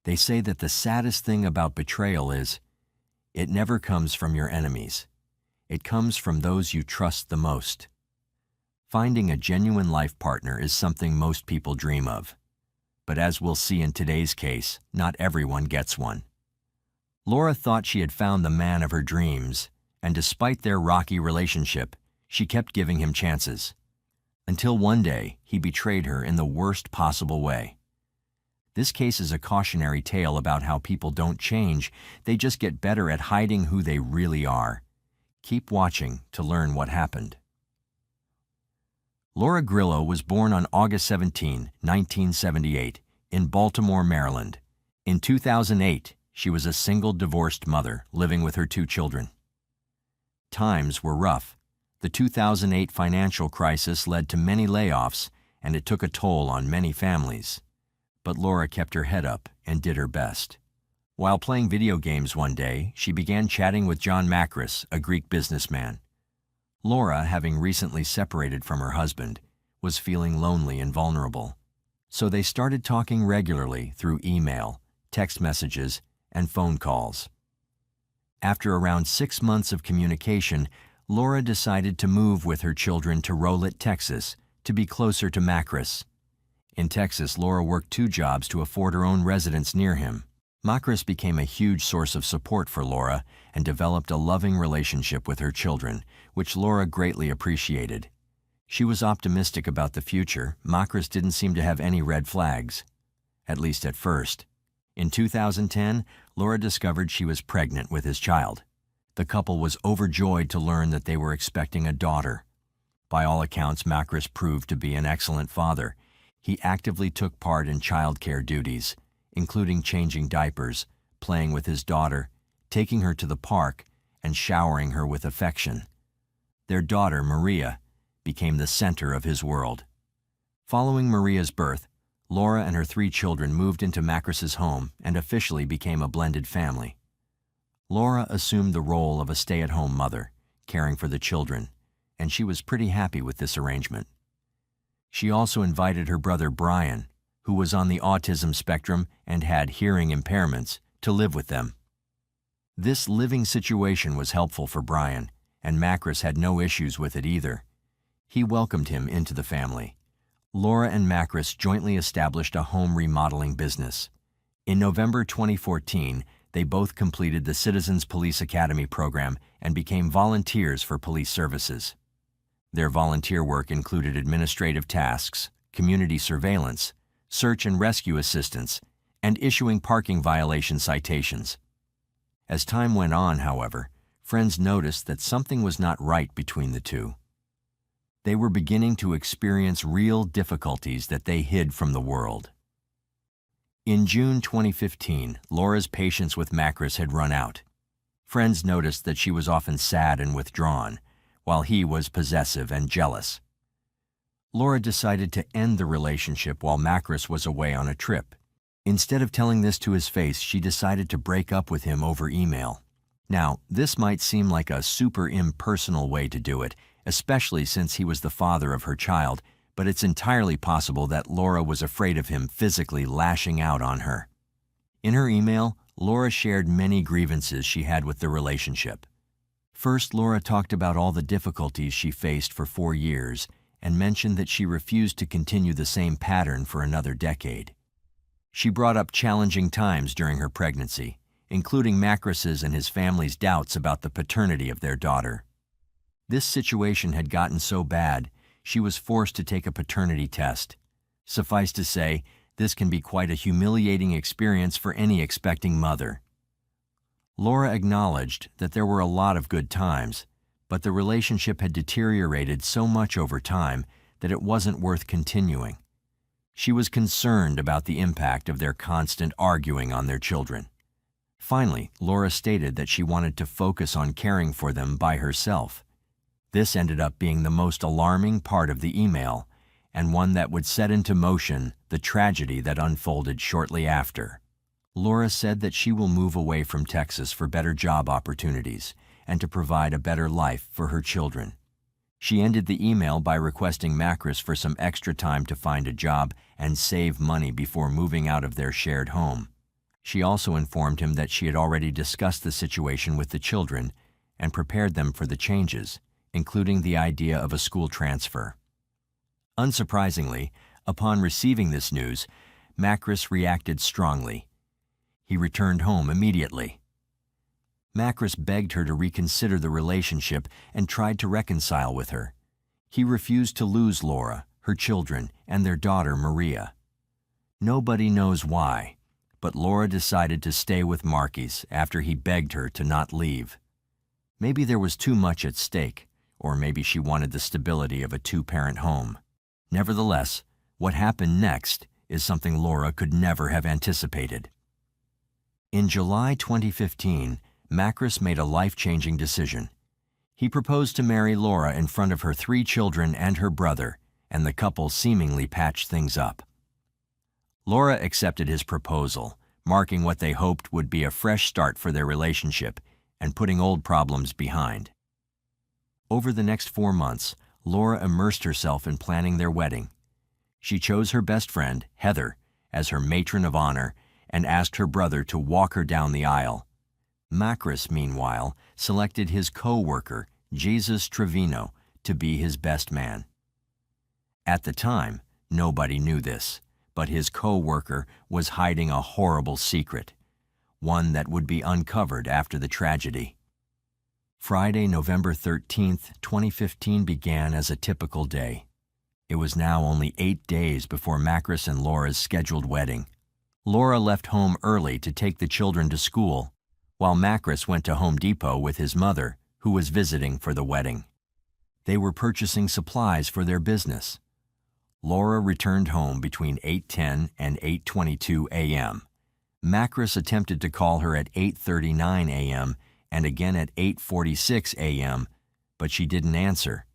They say that the saddest thing about betrayal is, it never comes from your enemies. It comes from those you trust the most. Finding a genuine life partner is something most people dream of. But as we'll see in today's case, not everyone gets one. Laura thought she had found the man of her dreams, and despite their rocky relationship, she kept giving him chances. Until one day, he betrayed her in the worst possible way. This case is a cautionary tale about how people don't change, they just get better at hiding who they really are. Keep watching to learn what happened. Laura Grillo was born on August 17, 1978, in Baltimore, Maryland. In 2008, she was a single divorced mother living with her 2 children. Times were rough. The 2008 financial crisis led to many layoffs, and it took a toll on many families. But Laura kept her head up and did her best. While playing video games one day, she began chatting with John Makris, a Greek businessman. Laura, having recently separated from her husband, was feeling lonely and vulnerable. So they started talking regularly through email, text messages, and phone calls. After around 6 months of communication, Laura decided to move with her children to Rowlett, Texas, to be closer to Makris. In Texas, Laura worked 2 jobs to afford her own residence near him. Makris became a huge source of support for Laura and developed a loving relationship with her children, which Laura greatly appreciated. She was optimistic about the future. Makris didn't seem to have any red flags, at least at first. In 2010, Laura discovered she was pregnant with his child. The couple was overjoyed to learn that they were expecting a daughter. By all accounts, Makris proved to be an excellent father. He actively took part in childcare duties, including changing diapers, playing with his daughter, taking her to the park, and showering her with affection. Their daughter, Maria, became the center of his world. Following Maria's birth, Laura and her 3 children moved into Makris's home and officially became a blended family. Laura assumed the role of a stay-at-home mother, caring for the children, and she was pretty happy with this arrangement. She also invited her brother Brian, who was on the autism spectrum and had hearing impairments, to live with them. This living situation was helpful for Brian, and Makris had no issues with it either. He welcomed him into the family. Laura and Makris jointly established a home remodeling business. In November 2014, they both completed the Citizens Police Academy program and became volunteers for police services. Their volunteer work included administrative tasks, community surveillance, search and rescue assistance, and issuing parking violation citations. As time went on, however, friends noticed that something was not right between the two. They were beginning to experience real difficulties that they hid from the world. In June 2015, Laura's patience with Makris had run out. Friends noticed that she was often sad and withdrawn, while he was possessive and jealous. Laura decided to end the relationship while Makris was away on a trip. Instead of telling this to his face, she decided to break up with him over email. Now, this might seem like a super impersonal way to do it, especially since he was the father of her child, but it's entirely possible that Laura was afraid of him physically lashing out on her. In her email, Laura shared many grievances she had with the relationship. First, Laura talked about all the difficulties she faced for 4 years and mentioned that she refused to continue the same pattern for another decade. She brought up challenging times during her pregnancy, including Makris's and his family's doubts about the paternity of their daughter. This situation had gotten so bad, she was forced to take a paternity test. Suffice to say, this can be quite a humiliating experience for any expecting mother. Laura acknowledged that there were a lot of good times, but the relationship had deteriorated so much over time that it wasn't worth continuing. She was concerned about the impact of their constant arguing on their children. Finally, Laura stated that she wanted to focus on caring for them by herself. This ended up being the most alarming part of the email, and one that would set into motion the tragedy that unfolded shortly after. Laura said that she will move away from Texas for better job opportunities and to provide a better life for her children. She ended the email by requesting Makris for some extra time to find a job and save money before moving out of their shared home. She also informed him that she had already discussed the situation with the children and prepared them for the changes, including the idea of a school transfer. Unsurprisingly, upon receiving this news, Macris reacted strongly. He returned home immediately. Macris begged her to reconsider the relationship and tried to reconcile with her. He refused to lose Laura, her children, and their daughter Maria. Nobody knows why, but Laura decided to stay with Marquis after he begged her to not leave. Maybe there was too much at stake, or maybe she wanted the stability of a two-parent home. Nevertheless, what happened next is something Laura could never have anticipated. In July 2015, Macris made a life-changing decision. He proposed to marry Laura in front of her 3 children and her brother, and the couple seemingly patched things up. Laura accepted his proposal, marking what they hoped would be a fresh start for their relationship and putting old problems behind. Over the next 4 months, Laura immersed herself in planning their wedding. She chose her best friend, Heather, as her matron of honor and asked her brother to walk her down the aisle. Macris, meanwhile, selected his co-worker, Jesus Trevino, to be his best man. At the time, nobody knew this, but his co-worker was hiding a horrible secret, one that would be uncovered after the tragedy. Friday, November 13, 2015 began as a typical day. It was now only 8 days before Macris and Laura's scheduled wedding. Laura left home early to take the children to school, while Macris went to Home Depot with his mother, who was visiting for the wedding. They were purchasing supplies for their business. Laura returned home between 8:10 and 8:22 a.m. Macris attempted to call her at 8:39 a.m. and again at 8:46 a.m., but she didn't answer.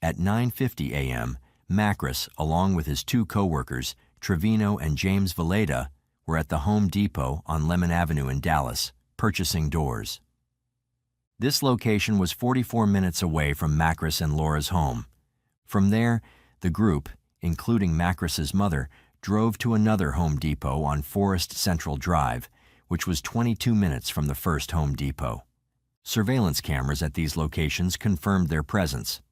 At 9:50 a.m., Macris, along with his 2 co-workers, Trevino and James Valleda, were at the Home Depot on Lemon Avenue in Dallas, purchasing doors. This location was 44 minutes away from Macris and Laura's home. From there, the group, including Macris's mother, drove to another Home Depot on Forest Central Drive, which was 22 minutes from the first Home Depot. Surveillance cameras at these locations confirmed their presence.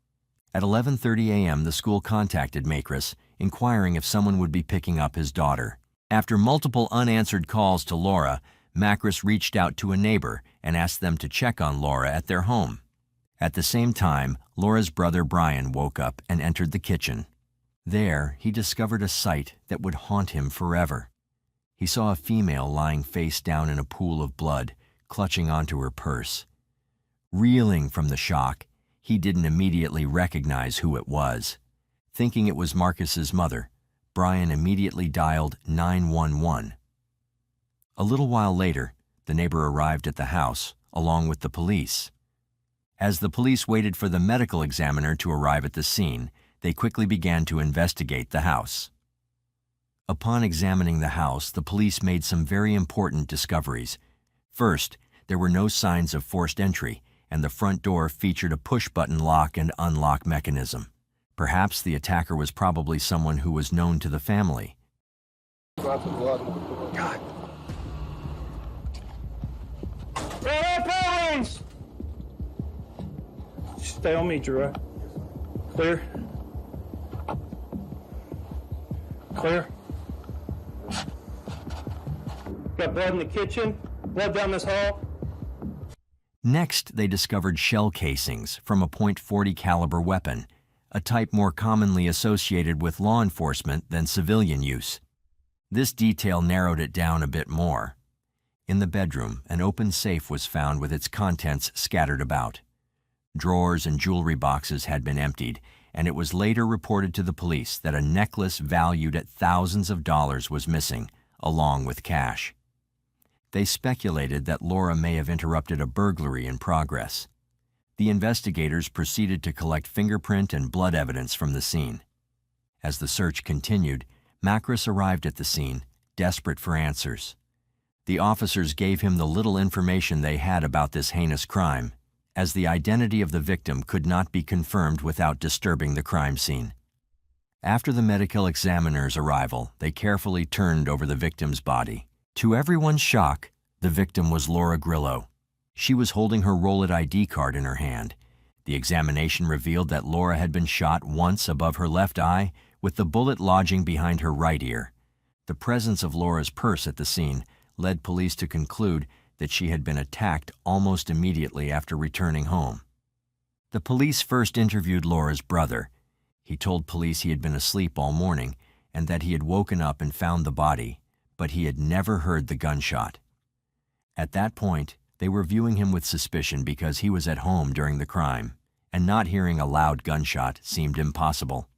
At 11:30 a.m., the school contacted Macris, inquiring if someone would be picking up his daughter. After multiple unanswered calls to Laura, Macris reached out to a neighbor and asked them to check on Laura at their home. At the same time, Laura's brother Brian woke up and entered the kitchen. There, he discovered a sight that would haunt him forever. He saw a female lying face down in a pool of blood, clutching onto her purse. Reeling from the shock, he didn't immediately recognize who it was. Thinking it was Marcus's mother, Brian immediately dialed 911. A little while later, the neighbor arrived at the house, along with the police. As the police waited for the medical examiner to arrive at the scene, they quickly began to investigate the house. Upon examining the house, the police made some very important discoveries. First, there were no signs of forced entry, and the front door featured a push-button lock and unlock mechanism. Perhaps the attacker was probably someone who was known to the family. God. Stay on me, Drew. Clear. Clear. Got blood in the kitchen, blood down this hall. Next, they discovered shell casings from a .40 caliber weapon, a type more commonly associated with law enforcement than civilian use. This detail narrowed it down a bit more. In the bedroom, an open safe was found with its contents scattered about. Drawers and jewelry boxes had been emptied, and it was later reported to the police that a necklace valued at thousands of dollars was missing, along with cash. They speculated that Laura may have interrupted a burglary in progress. The investigators proceeded to collect fingerprint and blood evidence from the scene. As the search continued, Macris arrived at the scene, desperate for answers. The officers gave him the little information they had about this heinous crime, as the identity of the victim could not be confirmed without disturbing the crime scene. After the medical examiner's arrival, they carefully turned over the victim's body. To everyone's shock, the victim was Laura Grillo. She was holding her roll-it ID card in her hand. The examination revealed that Laura had been shot once above her left eye, with the bullet lodging behind her right ear. The presence of Laura's purse at the scene led police to conclude that she had been attacked almost immediately after returning home. The police first interviewed Laura's brother. He told police he had been asleep all morning and that he had woken up and found the body, but he had never heard the gunshot. At that point, they were viewing him with suspicion because he was at home during the crime, and not hearing a loud gunshot seemed impossible.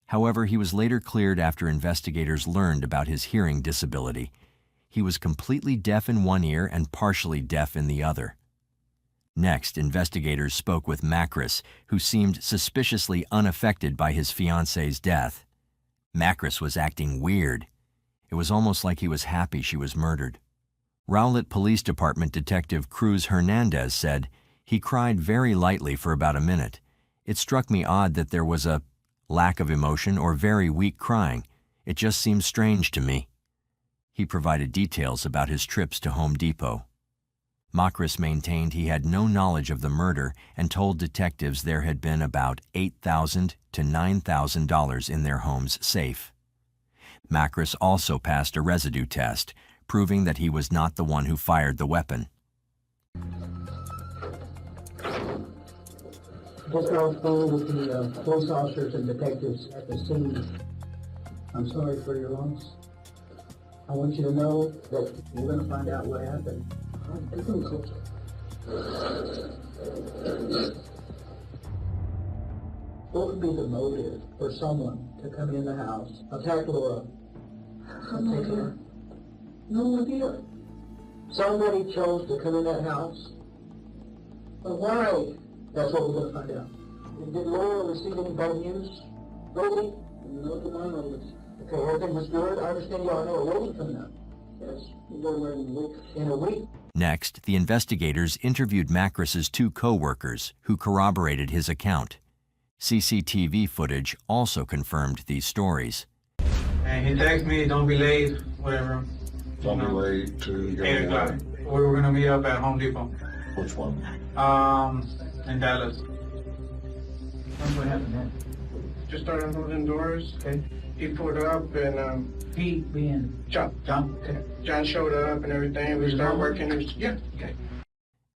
However, he was later cleared after investigators learned about his hearing disability. He was completely deaf in one ear and partially deaf in the other. Next, investigators spoke with Macris, who seemed suspiciously unaffected by his fiancée's death. Macris was acting weird. It was almost like he was happy she was murdered. Rowlett Police Department Detective Cruz Hernandez said, "He cried very lightly for about a minute. It struck me odd that there was a lack of emotion or very weak crying. It just seemed strange to me." He provided details about his trips to Home Depot. Macris maintained he had no knowledge of the murder and told detectives there had been about $8,000 to $9,000 in their home's safe. Macris also passed a residue test, proving that he was not the one who fired the weapon. Just got through with the police officers and detectives at the scene. I'm sorry for your loss. I want you to know that we're going to find out what happened. What would be the motive for someone to come in the house, attack Laura, and take her? No idea. Somebody chose to come in that house. But why? That's what we're going to find out. Did Laura receive any bad news? Nobody? No, to my knowledge. Okay, everything was good. I understand y'all know a lady coming up. Yes, we're in a week. In a week. Next, the investigators interviewed Macris's two co-workers who corroborated his account. CCTV footage also confirmed these stories. And he texted me, "Don't be late, whatever." Don't be late to 8 o'clock. We were gonna meet up at Home Depot. Which one? In Dallas. What happened then? Just started holding doors. Okay. He pulled up and He being John Okay. showed up and everything. We started working. Yeah. Okay.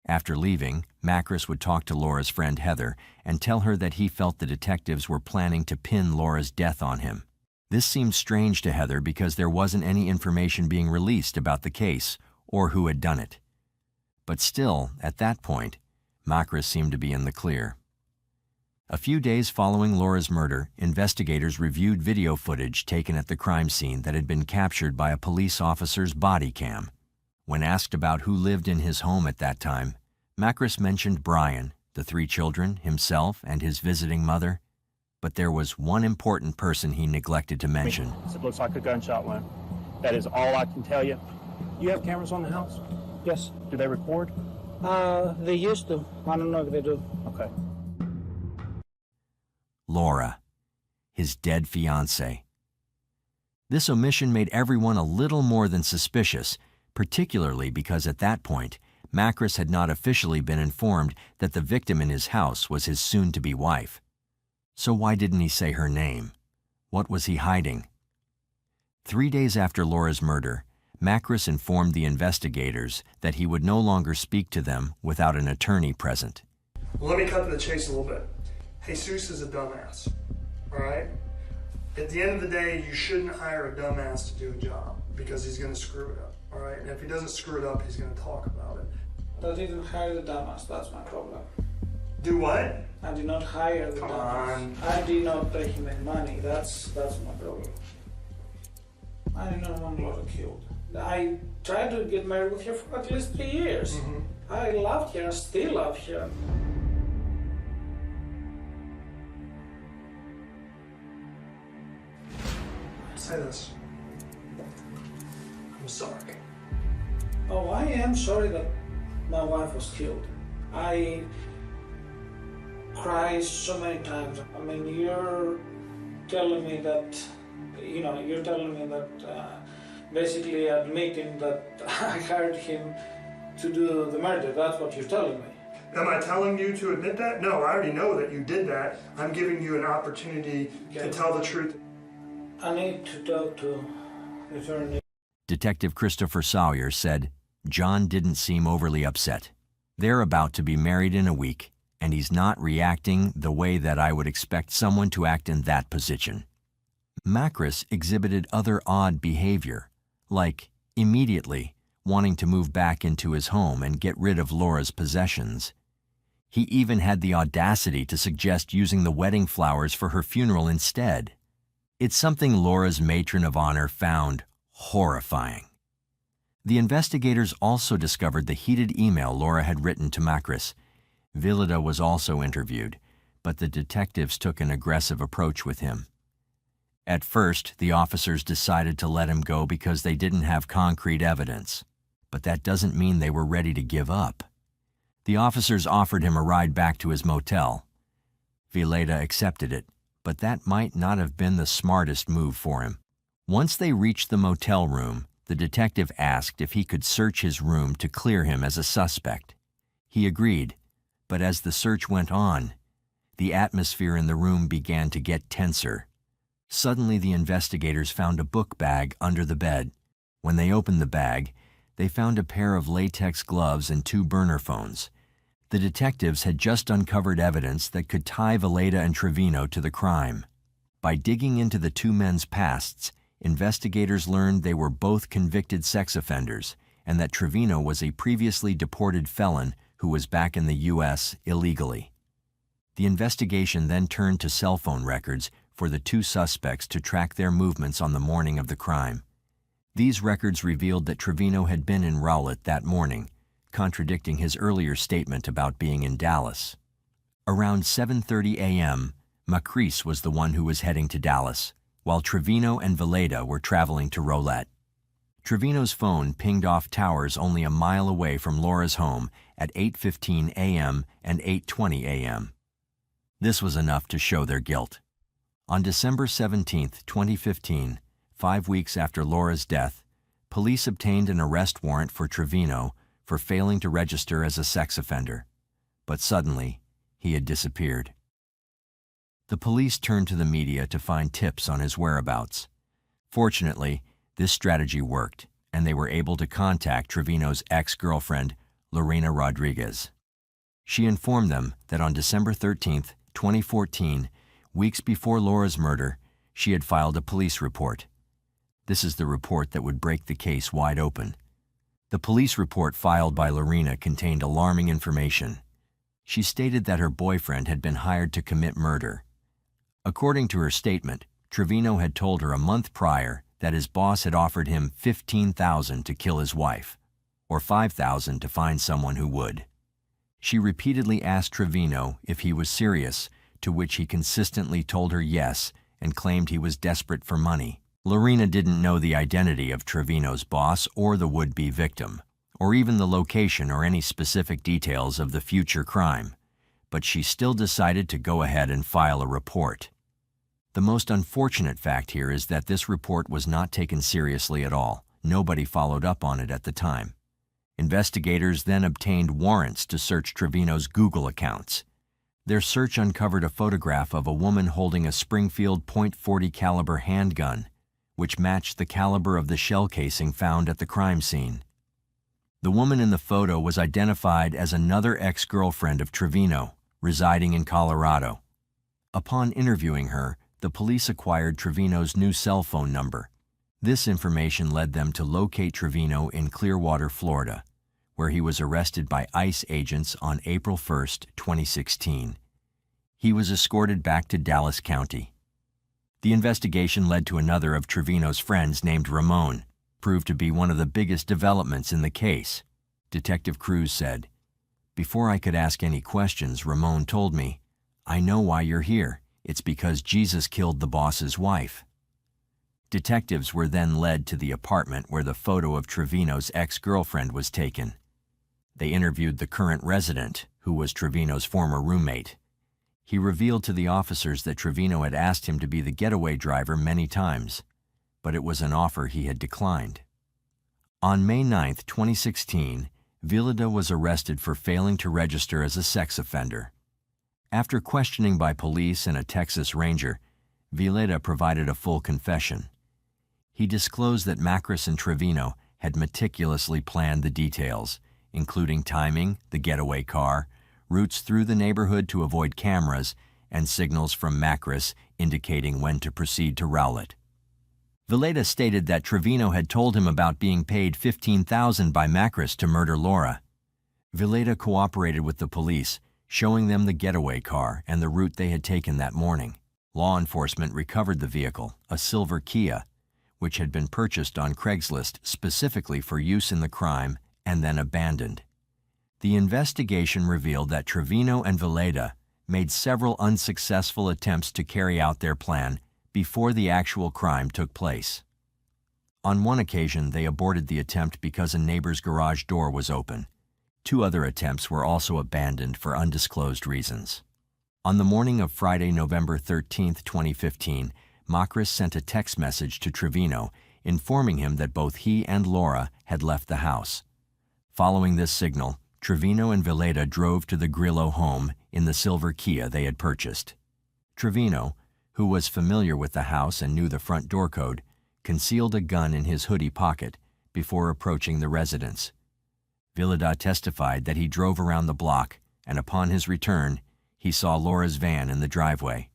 After leaving, Macris would talk to Laura's friend Heather and tell her that he felt the detectives were planning to pin Laura's death on him. This seemed strange to Heather because there wasn't any information being released about the case or who had done it. But still, at that point, Macris seemed to be in the clear. A few days following Laura's murder, investigators reviewed video footage taken at the crime scene that had been captured by a police officer's body cam. When asked about who lived in his home at that time, Macris mentioned Brian, the 3 children, himself, and his visiting mother. But there was one important person he neglected to mention. It looks like a gunshot wound. That is all I can tell you. You have cameras on the house? Yes. Do they record? They used to. I don't know if they do. Okay. Laura, his dead fiancée. This omission made everyone a little more than suspicious, particularly because at that point, Macris had not officially been informed that the victim in his house was his soon-to-be wife. So why didn't he say her name? What was he hiding? 3 days after Laura's murder, Macris informed the investigators that he would no longer speak to them without an attorney present. Well, let me cut to the chase a little bit. Jesus is a dumbass, all right? At the end of the day, you shouldn't hire a dumbass to do a job because he's going to screw it up, all right? And if he doesn't screw it up, he's going to talk about it. I didn't hire the dumbass, that's my problem. Do what? I did not hire the Come dumbass. on. I did not pay him any money, that's my problem. I did not want Laura killed. I tried to get married with her for at least 3 years. Mm-hmm. I loved her, I still love her. Say this. I'm sorry. Oh, I am sorry that my wife was killed. I cried so many times. I mean, you're telling me that, you're telling me that basically admitting that I hired him to do the murder. That's what you're telling me. Am I telling you to admit that? No, I already know that you did that. I'm giving you an opportunity to tell the truth. I need to talk to the attorney. Detective Christopher Sawyer said, John didn't seem overly upset. They're about to be married in a week, and he's not reacting the way that I would expect someone to act in that position. Macris exhibited other odd behavior, like immediately wanting to move back into his home and get rid of Laura's possessions. He even had the audacity to suggest using the wedding flowers for her funeral instead. It's something Laura's matron of honor found horrifying. The investigators also discovered the heated email Laura had written to Macris. Vilida was also interviewed, but the detectives took an aggressive approach with him. At first, the officers decided to let him go because they didn't have concrete evidence, but that doesn't mean they were ready to give up. The officers offered him a ride back to his motel. Vileda accepted it, but that might not have been the smartest move for him. Once they reached the motel room, the detective asked if he could search his room to clear him as a suspect. He agreed, but as the search went on, the atmosphere in the room began to get tenser. Suddenly, the investigators found a book bag under the bed. When they opened the bag, they found a pair of latex gloves and 2 burner phones. The detectives had just uncovered evidence that could tie Vileda and Trevino to the crime. By digging into the 2 men's pasts, investigators learned they were both convicted sex offenders and that Trevino was a previously deported felon who was back in the U.S. illegally. The investigation then turned to cell phone records for the 2 suspects to track their movements on the morning of the crime. These records revealed that Trevino had been in Rowlett that morning, contradicting his earlier statement about being in Dallas. Around 7:30 a.m., Macris was the one who was heading to Dallas, while Trevino and Vileda were traveling to Rowlett. Trevino's phone pinged off towers only a mile away from Laura's home at 8:15 a.m. and 8:20 a.m. This was enough to show their guilt. On December 17, 2015, 5 weeks after Laura's death, police obtained an arrest warrant for Trevino for failing to register as a sex offender. But suddenly, he had disappeared. The police turned to the media to find tips on his whereabouts. Fortunately, this strategy worked, and they were able to contact Trevino's ex-girlfriend, Lorena Rodriguez. She informed them that on December 13, 2014, weeks before Laura's murder, she had filed a police report. This is the report that would break the case wide open. The police report filed by Lorena contained alarming information. She stated that her boyfriend had been hired to commit murder. According to her statement, Trevino had told her a month prior that his boss had offered him $15,000 to kill his wife, or $5,000 to find someone who would. She repeatedly asked Trevino if he was serious, to which he consistently told her yes and claimed he was desperate for money. Lorena didn't know the identity of Trevino's boss or the would-be victim, or even the location or any specific details of the future crime, but she still decided to go ahead and file a report. The most unfortunate fact here is that this report was not taken seriously at all. Nobody followed up on it at the time. Investigators then obtained warrants to search Trevino's Google accounts. Their search uncovered a photograph of a woman holding a Springfield .40 caliber handgun, which matched the caliber of the shell casing found at the crime scene. The woman in the photo was identified as another ex-girlfriend of Trevino, residing in Colorado. Upon interviewing her, the police acquired Trevino's new cell phone number. This information led them to locate Trevino in Clearwater, Florida, where he was arrested by ICE agents on April 1, 2016. He was escorted back to Dallas County. The investigation led to another of Trevino's friends named Ramon, proved to be one of the biggest developments in the case. Detective Cruz said, "Before I could ask any questions, Ramon told me, 'I know why you're here. It's because Jesus killed the boss's wife.'" Detectives were then led to the apartment where the photo of Trevino's ex-girlfriend was taken. They interviewed the current resident, who was Trevino's former roommate. He revealed to the officers that Trevino had asked him to be the getaway driver many times. but it was an offer he had declined. On May 9, 2016, Vileda was arrested for failing to register as a sex offender. After questioning by police and a Texas Ranger, Vileda provided a full confession. He disclosed that Macris and Trevino had meticulously planned the details, including timing, the getaway car, routes through the neighborhood to avoid cameras, and signals from Macris indicating when to proceed to Rowlett. Vileda stated that Trevino had told him about being paid $15,000 by Macris to murder Laura. Vileda cooperated with the police, showing them the getaway car and the route they had taken that morning. Law enforcement recovered the vehicle, a silver Kia, which had been purchased on Craigslist specifically for use in the crime and then abandoned. The investigation revealed that Trevino and Vileda made several unsuccessful attempts to carry out their plan before the actual crime took place. On one occasion, they aborted the attempt because a neighbor's garage door was open. 2 other attempts were also abandoned for undisclosed reasons. On the morning of Friday, November 13, 2015, Macris sent a text message to Trevino informing him that both he and Laura had left the house. Following this signal, Trevino and Vileda drove to the Grillo home in the silver Kia they had purchased. Trevino, who was familiar with the house and knew the front door code, concealed a gun in his hoodie pocket before approaching the residence. Vileda testified that he drove around the block, and upon his return, he saw Laura's van in the driveway.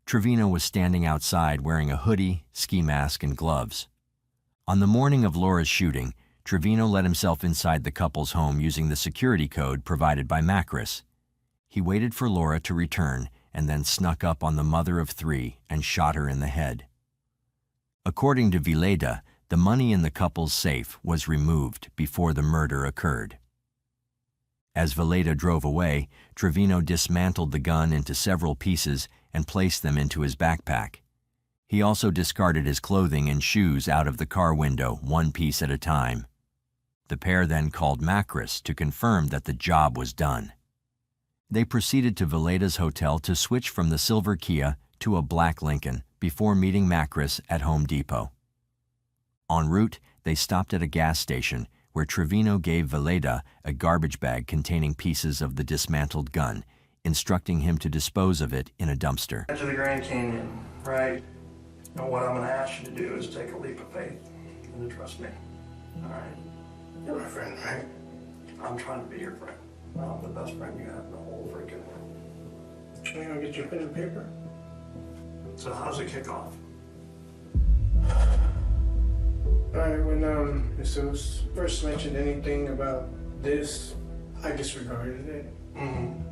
Trevino was standing outside wearing a hoodie, ski mask, and gloves. On the morning of Laura's shooting, Trevino let himself inside the couple's home using the security code provided by Macris. He waited for Laura to return and then snuck up on the mother of 3 and shot her in the head. According to Vileda, the money in the couple's safe was removed before the murder occurred. As Vileda drove away, Trevino dismantled the gun into several pieces and placed them into his backpack. He also discarded his clothing and shoes out of the car window, one piece at a time. The pair then called Macris to confirm that the job was done. They proceeded to Vileda's hotel to switch from the silver Kia to a black Lincoln before meeting Macris at Home Depot. En route, they stopped at a gas station where Trevino gave Vileda a garbage bag containing pieces of the dismantled gun, instructing him to dispose of it in a dumpster. Edge of the Grand Canyon, right? And what I'm going to ask you to do is take a leap of faith and to trust me. All right? You're my friend, right? I'm trying to be your friend. I'm the best friend you have in the whole freaking world. Can you go get your pen and paper? So how does it kick off? Alright, when Jesus first mentioned anything about this, I disregarded it. Mm-hmm.